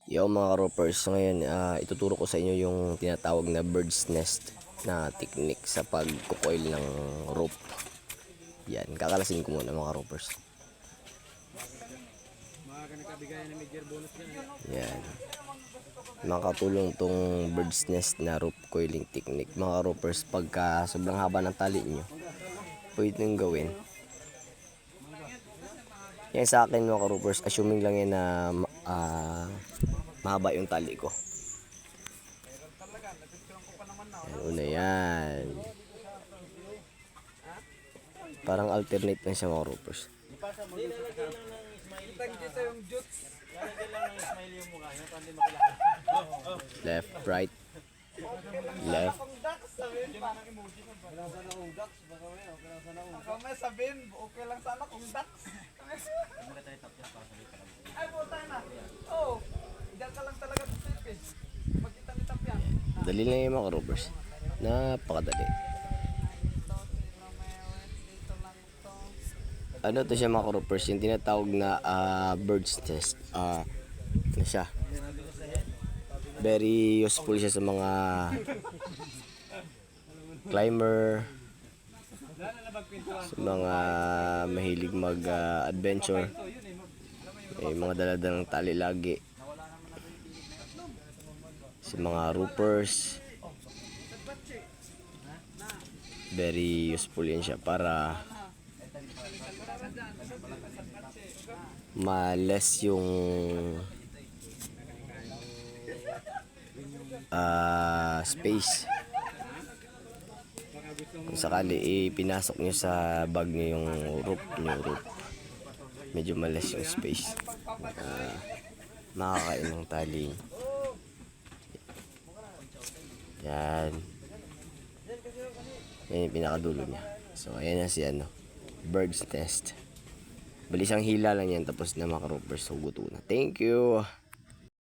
Yo mga ropers, ngayon ituturo ko sa inyo yung tinatawag na bird's nest na technique sa pagkukoil ng rope. Yan, kakalasin ko muna mga ropers. Yan. Makatulong tong bird's nest na rope coiling technique mga ropers pagka sobrang haba ng tali nyo. Pwede nyo gawin. Yan sa akin mga ropers, assuming lang yan na mahaba yung tali ko. Yan, una yan. Parang alternate na siya mga ropers. Left, right. Left. May sabihin, okay lang sana kung ducks. Ay, puta na. Oo. Diyan ka lang talaga sa trip eh. Magkita ni Tapyan. Dali lang yung mga ropers. Napakadali. Ano to siya mga ropers? Yung tinatawag na bird's nest. Ano siya? Very useful siya sa mga climber, sa mga mahilig mag-adventure. May mga daladalang tali lagi. Sa mga ropers. Very useful yan siya para ma-less yung space. Kung sakali pinasok nyo sa bag nyo yung rope, medyo ma-less yung space. Makakain ng tali. Yan. Yan yung pinakadulo niya. So ayan na si bird's nest. Balisang hila lang yan tapos na mga ropers, hugot na. Thank you.